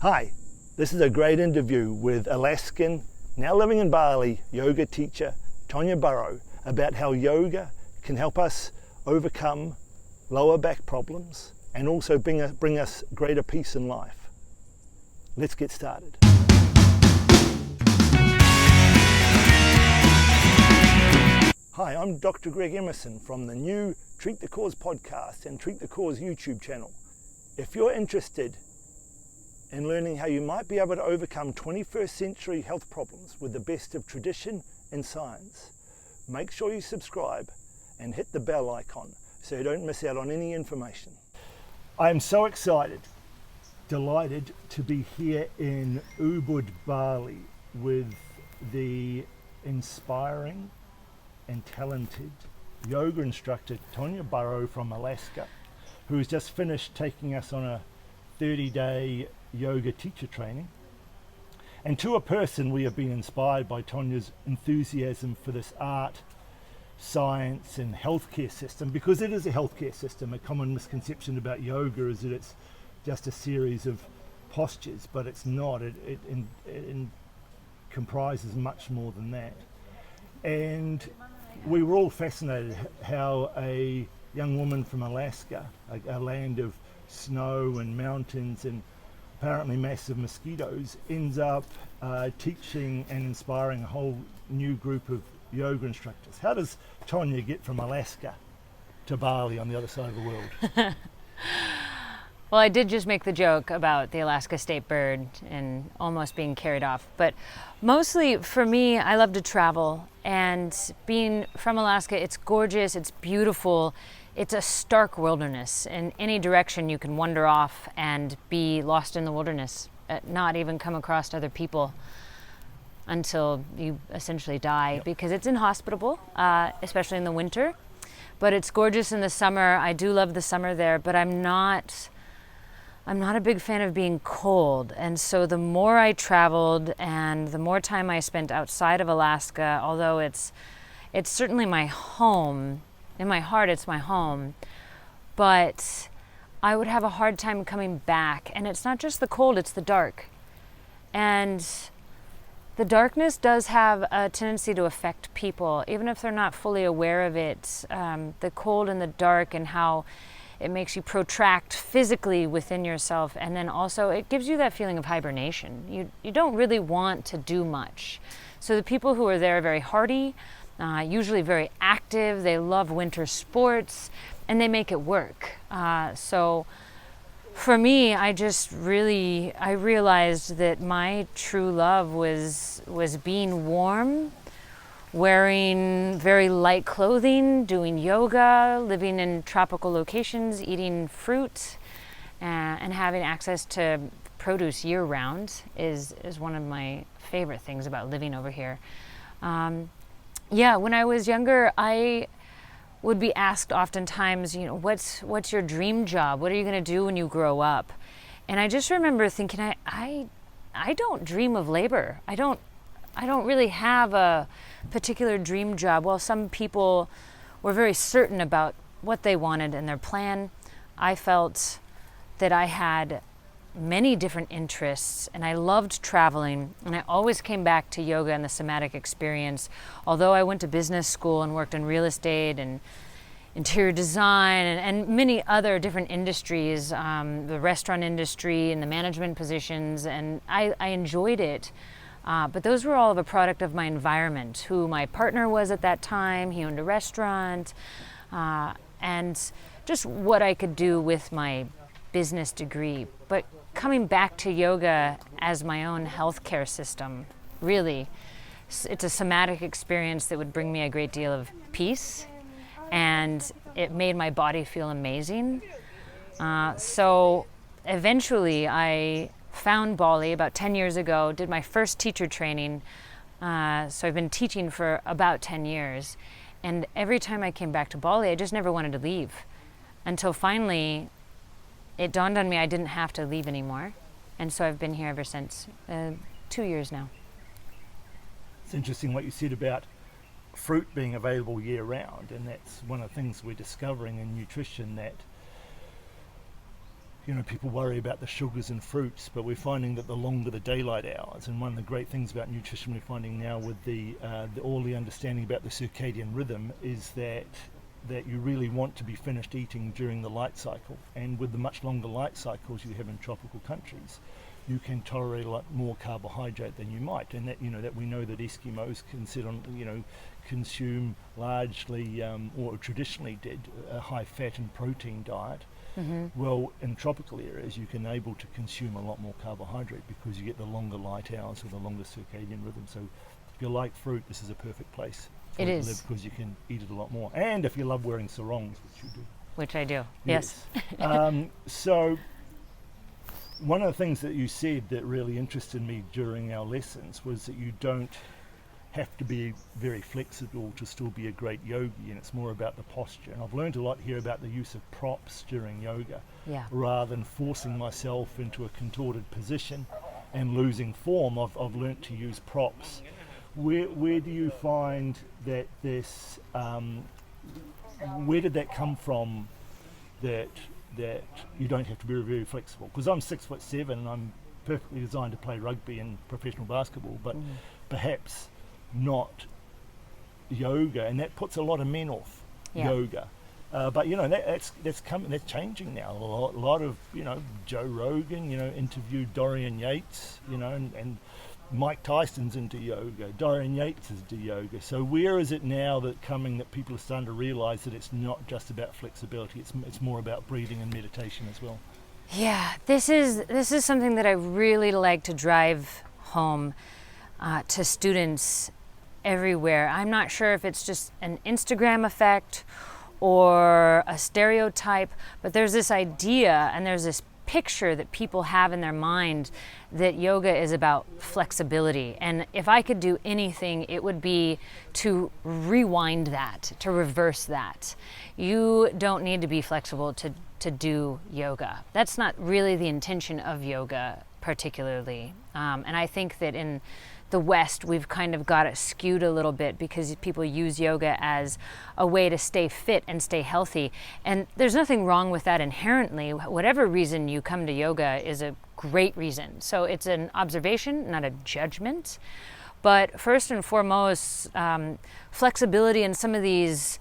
Hi, this is a great interview with Alaskan, now living in Bali, yoga teacher Tonia Burrow about how yoga can help us overcome lower back problems and also bring us greater peace in life. Let's get started. Hi, I'm Dr. Greg Emerson from the new Treat the Cause podcast and Treat the Cause YouTube channel. If you're interested in learning how you might be able to overcome 21st century health problems with the best of tradition and science, make sure you subscribe and hit the bell icon so you don't miss out on any information. I am so excited, delighted to be here in Ubud, Bali with the inspiring and talented yoga instructor Tonia Burrow from Alaska, who has just finished taking us on a 30-day yoga teacher training. And to a person, we have been inspired by Tonia's enthusiasm for this art, science and healthcare system, because it is a healthcare system. A common misconception about yoga is that it's just a series of postures, but it's not. It comprises much more than that. And we were all fascinated how a young woman from Alaska, a land of snow and mountains and apparently massive mosquitoes, ends up teaching and inspiring a whole new group of yoga instructors. How does Tonia get from Alaska to Bali on the other side of the world? Well, I did just make the joke about the Alaska state bird and almost being carried off, but mostly for me, I love to travel, and being from Alaska, it's gorgeous, it's beautiful. It's a stark wilderness. In any direction you can wander off and be lost in the wilderness, not even come across other people until you essentially die. Yep. Because it's inhospitable, especially in the winter. But it's gorgeous in the summer. I do love the summer there, but I'm not a big fan of being cold. And so the more I traveled and the more time I spent outside of Alaska, although it's certainly my home, in my heart, it's my home, but I would have a hard time coming back. And it's not just the cold, it's the dark. And the darkness does have a tendency to affect people, even if they're not fully aware of it. The cold and the dark and how it makes you protract physically within yourself. And then also it gives you that feeling of hibernation. You don't really want to do much. So the people who are there are very hardy, usually very active, they love winter sports, and they make it work. So for me, I realized that my true love was being warm, wearing very light clothing, doing yoga, living in tropical locations, eating fruit, and having access to produce year-round is one of my favorite things about living over here. Yeah, when I was younger, I would be asked oftentimes, what's your dream job? What are you going to do when you grow up? And I just remember thinking, I don't dream of labor. I don't really have a particular dream job. While some people were very certain about what they wanted and their plan, I felt that I had many different interests, and I loved traveling, and I always came back to yoga and the somatic experience. Although I went to business school and worked in real estate and interior design and many other different industries, the restaurant industry and the management positions, and I enjoyed it. But those were all of a product of my environment, who my partner was at that time. He owned a restaurant, and just what I could do with my business degree. But coming back to yoga as my own healthcare system, really, it's a somatic experience that would bring me a great deal of peace, and it made my body feel amazing. So eventually I found Bali about 10 years ago, did my first teacher training. So I've been teaching for about 10 years. And every time I came back to Bali, I just never wanted to leave, until finally it dawned on me I didn't have to leave anymore. And so I've been here ever since, 2 years now. It's interesting what you said about fruit being available year round, and that's one of the things we're discovering in nutrition, that people worry about the sugars and fruits, but we're finding that the longer the daylight hours, and one of the great things about nutrition we're finding now with all the understanding about the circadian rhythm is that you really want to be finished eating during the light cycle. And with the much longer light cycles you have in tropical countries, you can tolerate a lot more carbohydrate than you might. And that that we know that Eskimos consume largely, or traditionally did, a high fat and protein diet. Mm-hmm. Well, in tropical areas you can able to consume a lot more carbohydrate because you get the longer light hours or the longer circadian rhythm. So if you like fruit, this is a perfect place for you to live, because you can eat it a lot more. And if you love wearing sarongs, which you do. Which I do, yes. So one of the things that you said that really interested me during our lessons was that you don't have to be very flexible to still be a great yogi, and it's more about the posture. And I've learned a lot here about the use of props during yoga, rather than forcing myself into a contorted position and losing form. I've learned to use props. Where do you find that this, where did that come from, that you don't have to be very flexible? Because I'm 6'7" and I'm perfectly designed to play rugby and professional basketball, but perhaps not yoga, and that puts a lot of men off yoga. But that's changing now. A lot of Joe Rogan interviewed Dorian Yates, and Mike Tyson's into yoga. Dorian Yates is into yoga. So where is it now that people are starting to realise that it's not just about flexibility? It's more about breathing and meditation as well. Yeah, this is something that I really like to drive home to students everywhere. I'm not sure if it's just an Instagram effect or a stereotype, but there's this idea and there's this picture that people have in their mind that yoga is about flexibility. And if I could do anything, it would be to rewind that, to reverse that. You don't need to be flexible to do yoga. That's not really the intention of yoga particularly. And I think that in the West, we've kind of got it skewed a little bit because people use yoga as a way to stay fit and stay healthy. And there's nothing wrong with that inherently. Whatever reason you come to yoga is a great reason. So it's an observation, not a judgment. But first and foremost, flexibility in some of these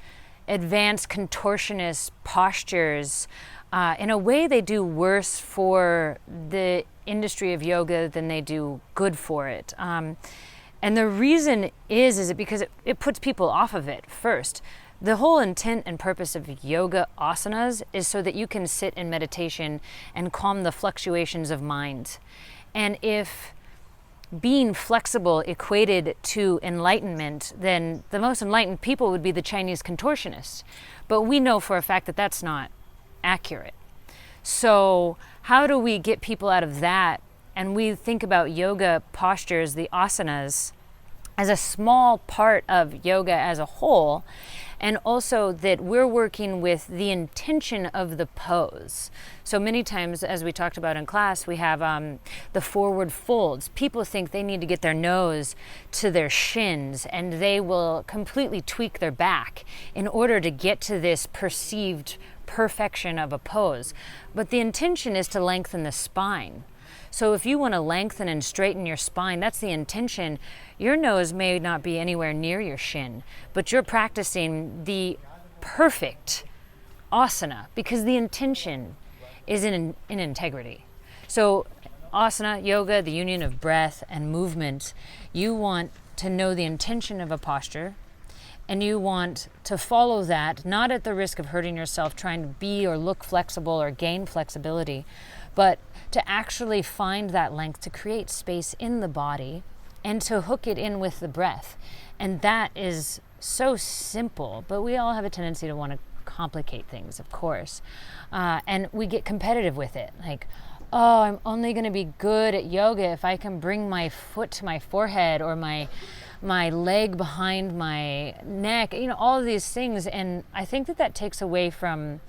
advanced contortionist postures, in a way they do worse for the industry of yoga than they do good for it. And the reason is it because it puts people off of it first. The whole intent and purpose of yoga asanas is so that you can sit in meditation and calm the fluctuations of mind. And if being flexible equated to enlightenment, then the most enlightened people would be the Chinese contortionists. But we know for a fact that that's not accurate. So how do we get people out of that? And we think about yoga postures, the asanas, as a small part of yoga as a whole, and also that we're working with the intention of the pose. So many times, as we talked about in class, we have the forward folds. People think they need to get their nose to their shins, and they will completely tweak their back in order to get to this perceived perfection of a pose. But the intention is to lengthen the spine. So if you want to lengthen and straighten your spine, that's the intention. Your nose may not be anywhere near your shin, but you're practicing the perfect asana because the intention is in integrity. So asana, yoga, the union of breath and movement, you want to know the intention of a posture, and you want to follow that, not at the risk of hurting yourself trying to be or look flexible or gain flexibility, but to actually find that length, to create space in the body and to hook it in with the breath. And that is so simple, but we all have a tendency to want to complicate things, of course. And we get competitive with it. Like, oh, I'm only going to be good at yoga if I can bring my foot to my forehead or my leg behind my neck, all of these things. And I think that takes away from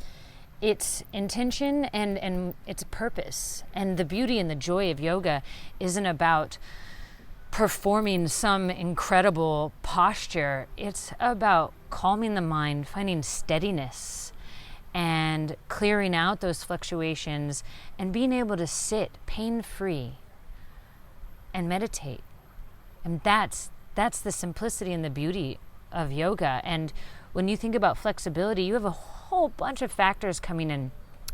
its intention and its purpose. And the beauty and the joy of yoga isn't about performing some incredible posture. It's about calming the mind, finding steadiness, and clearing out those fluctuations and being able to sit pain-free and meditate. And that's the simplicity and the beauty of yoga. And when you think about flexibility, you have a whole bunch of factors coming in.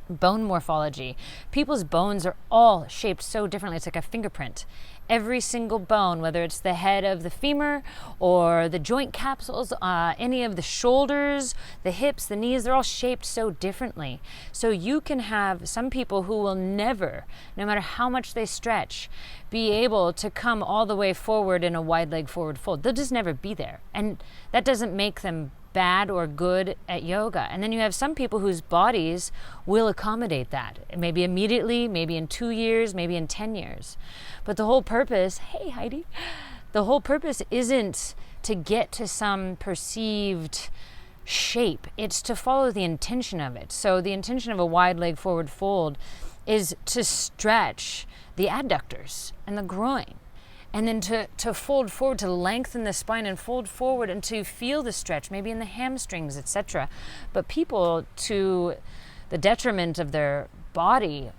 Bone morphology. People's bones are all shaped so differently. It's like a fingerprint. Every single bone, whether it's the head of the femur or the joint capsules, any of the shoulders, the hips, the knees, they're all shaped so differently. So you can have some people who will never, no matter how much they stretch, be able to come all the way forward in a wide leg forward fold. They'll just never be there. And that doesn't make them bad or good at yoga. And then you have some people whose bodies will accommodate that, maybe immediately, maybe in 2 years, maybe in 10 years. But the whole purpose, hey Heidi, the whole purpose isn't to get to some perceived shape. It's to follow the intention of it. So the intention of a wide leg forward fold is to stretch the adductors and the groin. And then to fold forward, to lengthen the spine and fold forward and to feel the stretch, maybe in the hamstrings, etc. But people, to the detriment of their body,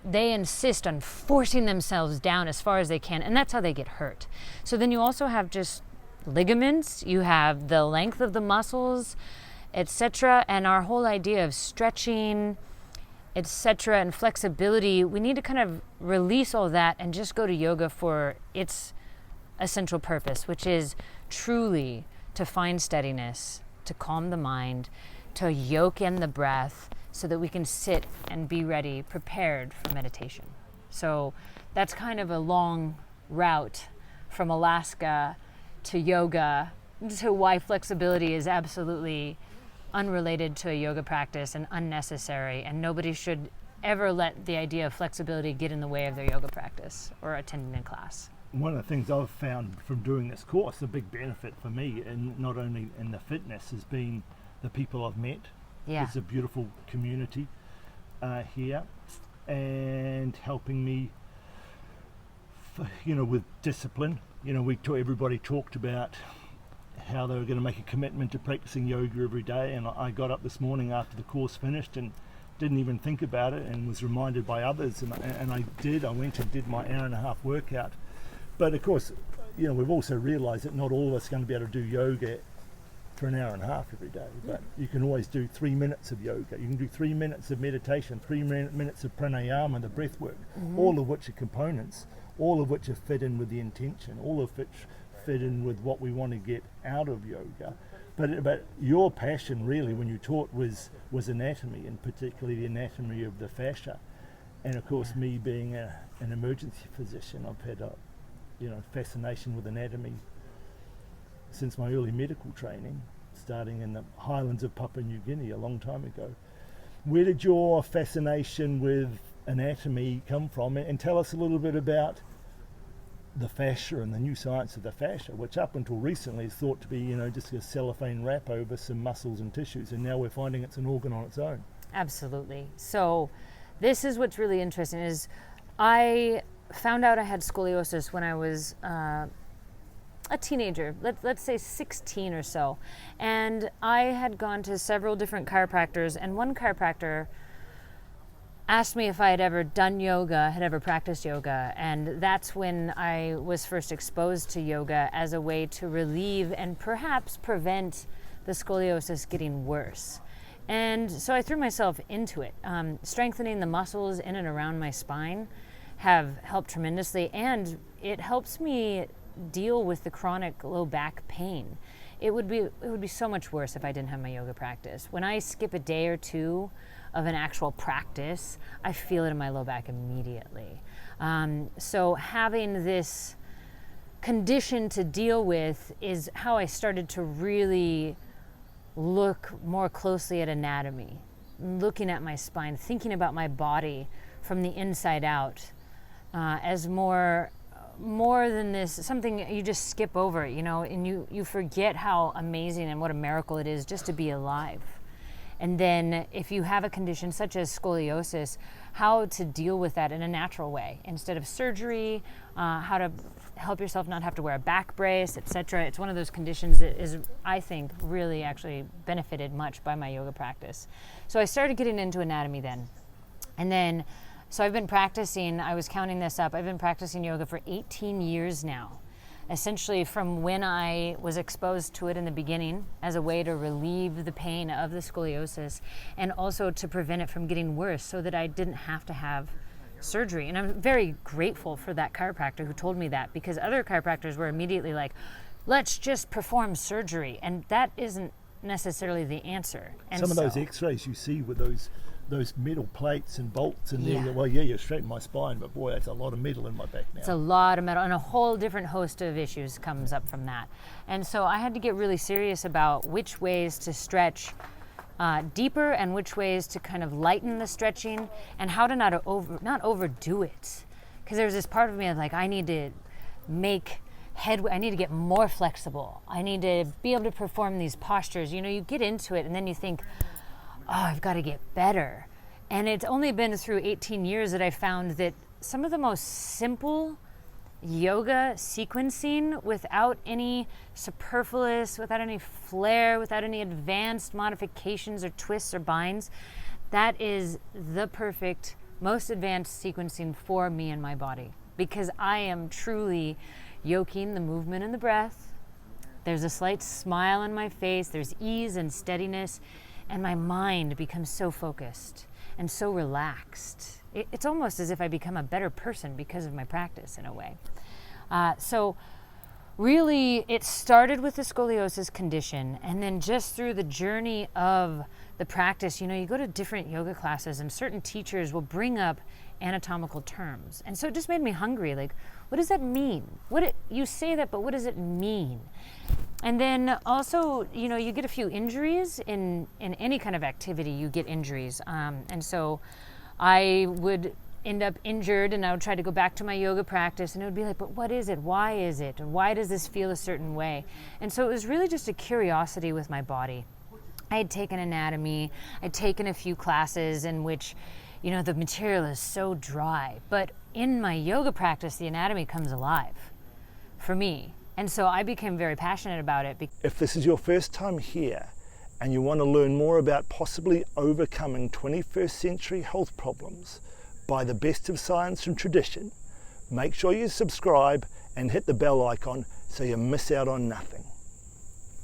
they insist on forcing themselves down as far as they can, and that's how they get hurt. So then you also have just ligaments, you have the length of the muscles, etc. And our whole idea of stretching, etc., and flexibility, we need to kind of release all that and just go to yoga for its essential purpose, which is truly to find steadiness, to calm the mind, to yoke in the breath so that we can sit and be ready, prepared for meditation. So that's kind of a long route from Alaska to yoga, to why flexibility is absolutely unrelated to a yoga practice and unnecessary, and nobody should ever let the idea of flexibility get in the way of their yoga practice or attending a class. One of the things I've found from doing this course, a big benefit for me, and not only in the fitness, has been the people I've met. Yeah. It's a beautiful community here, and helping me, with discipline. Everybody talked about how they were going to make a commitment to practicing yoga every day, and I got up this morning after the course finished and didn't even think about it, and was reminded by others, and I went and did my hour-and-a-half workout. But of course, we've also realized that not all of us are going to be able to do yoga for an hour and a half every day, but you can always do 3 minutes of yoga, you can do 3 minutes of meditation, 3 minutes of pranayama, the breath work, all of which are components, all of which are fit in with the intention, all of which fit in with what we want to get out of yoga. But your passion really, when you taught, was anatomy, and particularly the anatomy of the fascia. And of course, me being an emergency physician, I've had a fascination with anatomy since my early medical training, starting in the highlands of Papua New Guinea a long time ago. Where did your fascination with anatomy come from? And tell us a little bit about the fascia and the new science of the fascia, which up until recently is thought to be, just a cellophane wrap over some muscles and tissues, and now we're finding it's an organ on its own. Absolutely. So this is what's really interesting, is I found out I had scoliosis when I was a teenager, let's say 16 or so, and I had gone to several different chiropractors, and one chiropractor asked me if I had ever done yoga, had ever practiced yoga, and that's when I was first exposed to yoga as a way to relieve and perhaps prevent the scoliosis getting worse. And so I threw myself into it. Strengthening the muscles in and around my spine have helped tremendously, and it helps me deal with the chronic low back pain. It would be so much worse if I didn't have my yoga practice. When I skip a day or two of an actual practice, I feel it in my low back immediately. So having this condition to deal with is how I started to really look more closely at anatomy, looking at my spine, thinking about my body from the inside out, as more than this, something you just skip over, and you forget how amazing and what a miracle it is just to be alive. And then if you have a condition such as scoliosis, how to deal with that in a natural way instead of surgery, how to help yourself not have to wear a back brace, etc. It's one of those conditions that is, I think, really actually benefited much by my yoga practice. So I started getting into anatomy then. And then, so I've been practicing, I was counting this up, I've been practicing yoga for 18 years now. Essentially from when I was exposed to it in the beginning as a way to relieve the pain of the scoliosis and also to prevent it from getting worse so that I didn't have to have surgery. And I'm very grateful for that chiropractor who told me that, because other chiropractors were immediately like, let's just perform surgery. And that isn't necessarily the answer. And some of those x-rays you see with those metal plates and bolts and well, you straighten my spine, but boy, that's a lot of metal in my back now. It's a lot of metal, and a whole different host of issues comes up from that. And so I had to get really serious about which ways to stretch deeper and which ways to kind of lighten the stretching and how to not overdo it. Because there's this part of me that's like, I need to make headway, I need to get more flexible. I need to be able to perform these postures. You know, you get into it and then you think, oh, I've got to get better. And it's only been through 18 years that I found that some of the most simple yoga sequencing without any superfluous, without any flair, without any advanced modifications or twists or binds, that is the perfect, most advanced sequencing for me and my body. Because I am truly yoking the movement and the breath. There's a slight smile on my face, there's ease and steadiness, and my mind becomes so focused and so relaxed. It's almost as if I become a better person because of my practice in a way. So really, it started with the scoliosis condition, and then just through the journey of the practice, you know, you go to different yoga classes and certain teachers will bring up anatomical terms. And so it just made me hungry. Like, what does that mean? You say that, but what does it mean? And then also, you know, you get a few injuries in any kind of activity, you get injuries. And so I would end up injured and I would try to go back to my yoga practice and it would be like, but what is it? Why is it? And why does this feel a certain way? And so it was really just a curiosity with my body. I had taken anatomy, I'd taken a few classes in which, you know, the material is so dry. But in my yoga practice, the anatomy comes alive for me. And so I became very passionate about it. If this is your first time here and you want to learn more about possibly overcoming 21st century health problems by the best of science and tradition, make sure you subscribe and hit the bell icon so you miss out on nothing.